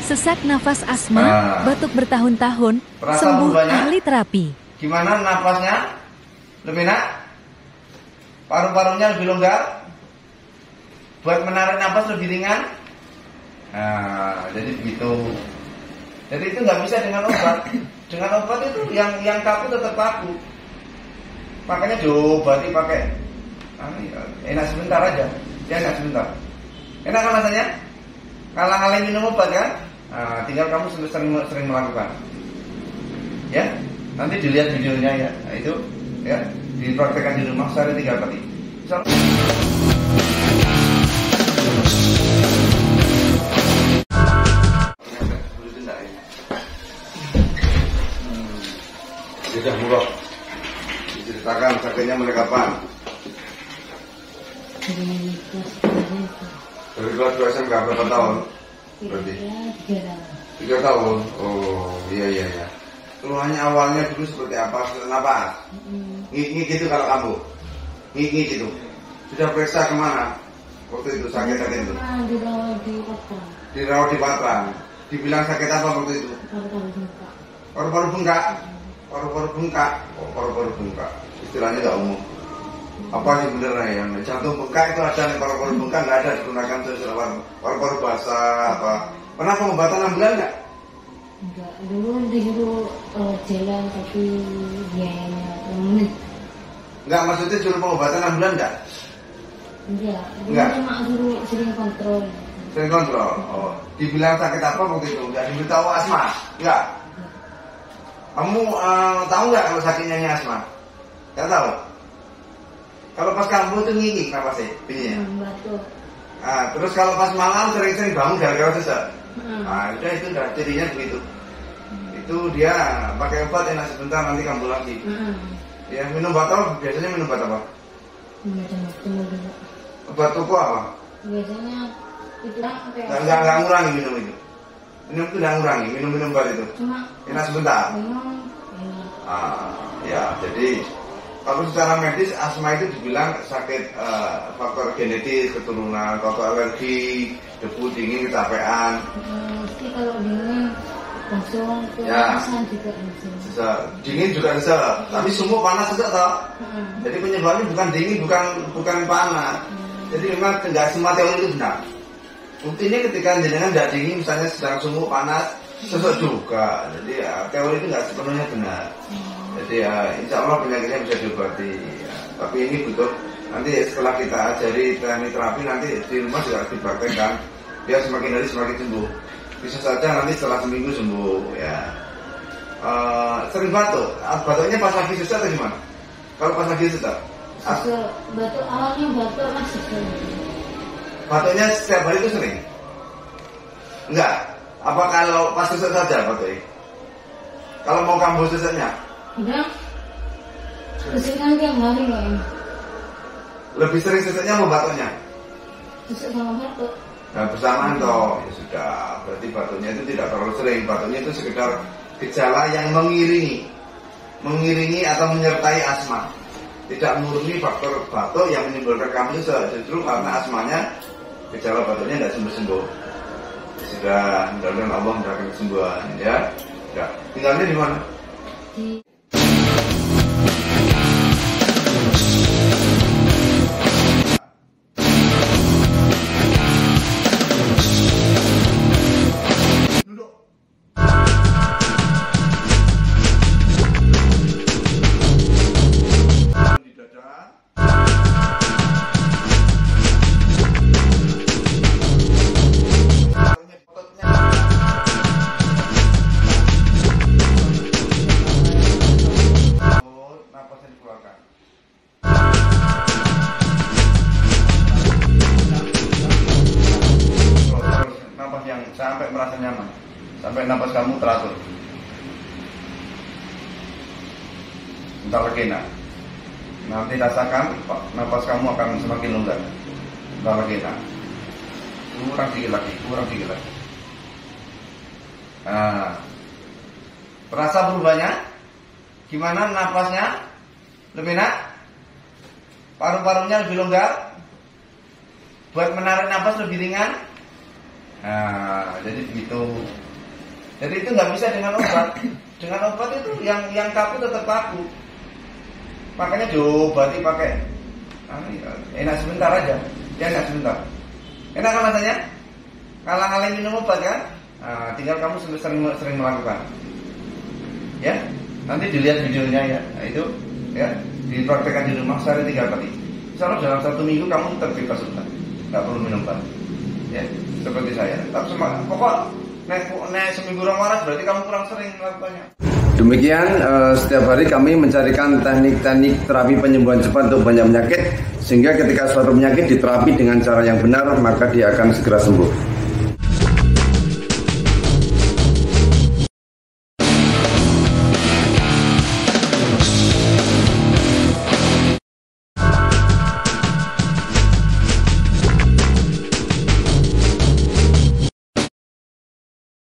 Sesak nafas asma, batuk bertahun-tahun, sembuh ahli terapi. Gimana nafasnya? Lebih enak? Paru-parunya lebih longgar? Buat menarik nafas lebih ringan? Nah, jadi begitu. Jadi itu nggak bisa dengan obat. Dengan obat itu yang kaku tetap kaku. Makanya diobati pakai enak sebentar aja. Ya enak sebentar. Enak kan rasanya? Ngalang-ngalang minum obat kan? Nah, tinggal kamu sering melakukan. Ya, nanti dilihat videonya ya. Nah, itu ya dipraktekkan di rumah sehari 3 kali. Sudah murah. Diceritakan sakitnya mulai kapan? Dari kelas 2 SMK berapa tahun? Berarti 3 tahun. Oh iya. Keluhannya awalnya dulu seperti apa? Sesak napas. Ngik gitu kalau kamu. Ngik gitu. Sudah periksa kemana? Waktu itu sakit itu. Dirawat di Patrang. Dibilang sakit apa waktu itu? Paru-paru bengkak. Paru-paru bengkak. Oh, paru-paru bengkak. Istilahnya nggak umum. Apa sih benernya yang jantung bengkak itu ada nih, paru-paru bengkak nggak ada digunakan sesuatu paru-paru basah apa? Pernah pengobatan 6 bulan nggak? Enggak, dulu disuruh jalan tapi biayanya menit. Enggak, maksudnya suruh pengobatan 6 bulan nggak? Enggak, cuma suruh sering kontrol. Sering kontrol. Oh, dibilang sakit apa waktu itu? Nggak diberitahu asma? Nggak. Kamu tahu nggak kalau sakitnya ini asma? Nggak tahu. Kalau pas kambuh itu ngikik apa sih bunyinya? Batuk. Terus kalau pas malam sering-sering bangun gara-gara sesak. Udah itu udah jadinya begitu. Itu dia pakai obat enak sebentar nanti kambuh lagi. Ya minum obat biasanya minum obat apa? Obat toko apa? Biasanya itu nggak ngurangi minum itu. Minum itu nggak ngurangi minum obat itu. Cuma enak sebentar. Minum. Ya jadi kalau secara medis asma itu dibilang sakit faktor genetis, keturunan, faktor alergi, debu, dingin, kecapean. Meski kalau dingin langsung kepanasan juga sesak. Dingin juga sesak, tapi sumuk panas sesak toh. Jadi penyebabnya bukan dingin, bukan panas. Jadi memang tidak semua teori itu benar. Buktinya ketika jenengan tidak dingin, misalnya sedang sumuk panas, sesak juga. Jadi teori itu tidak sepenuhnya benar. Jadi insya Allah penyakitnya bisa diobati. Tapi ini butuh nanti setelah kita ajari teknik terapi nanti di rumah juga dipraktekkan. Biar semakin hari semakin sembuh. Bisa saja nanti setelah seminggu sembuh ya. Sering batuk. Batuknya pas lagi sesak atau gimana? Kalau pas lagi sesak? Batuk awalnya batuk masih. Batuknya setiap hari itu sering? Enggak. Apa kalau pas sesak saja batuknya? Kalau mau kambuh sesaknya? Udah. Seseknya tiap hari kayaknya. Lebih sering sesaknya mau batuknya? Sesek sama batuk. Nah bersamaan toh, ya sudah. Berarti batuknya itu tidak terlalu sering. Batuknya itu sekedar gejala yang mengiringi atau menyertai asma. Tidak murni faktor batuk yang menimbulkan kamu justru karena asmanya gejala batuknya tidak sembuh-sembuh. Sudah, mudah-mudahan Allah memberikan kesembuhan ya. Ya, tinggalnya di mana? Sampai merasa nyaman, sampai napas kamu teratur. Bentar lagi nanti rasakan napas kamu akan semakin longgar. Bentar lagi kurang sedikit lagi. Terasa berubahnya? Gimana napasnya? Lebih enak? Paru-parunya lebih longgar? Buat menarik napas lebih ringan? Nah, jadi begitu. Jadi itu nggak bisa dengan obat. Dengan obat itu yang kaku tetap kaku. Makanya diobati pakai enak sebentar aja. Ya enak sebentar. Enak kan rasanya? Ngalang-ngalang minum obat kan? Nah, tinggal kamu sering melakukan. Ya, nanti dilihat videonya ya. Nah, itu ya dipraktekkan di rumah sehari 3 kali. Misalnya dalam 1 minggu kamu terbebas sudah, nggak perlu minum obat. Ya, seperti saya. Tapi pokok nek seminggu orang waras berarti kamu kurang sering melakukannya. Demikian setiap hari kami mencarikan teknik-teknik terapi penyembuhan cepat untuk banyak penyakit, sehingga ketika suatu penyakit diterapi dengan cara yang benar maka dia akan segera sembuh.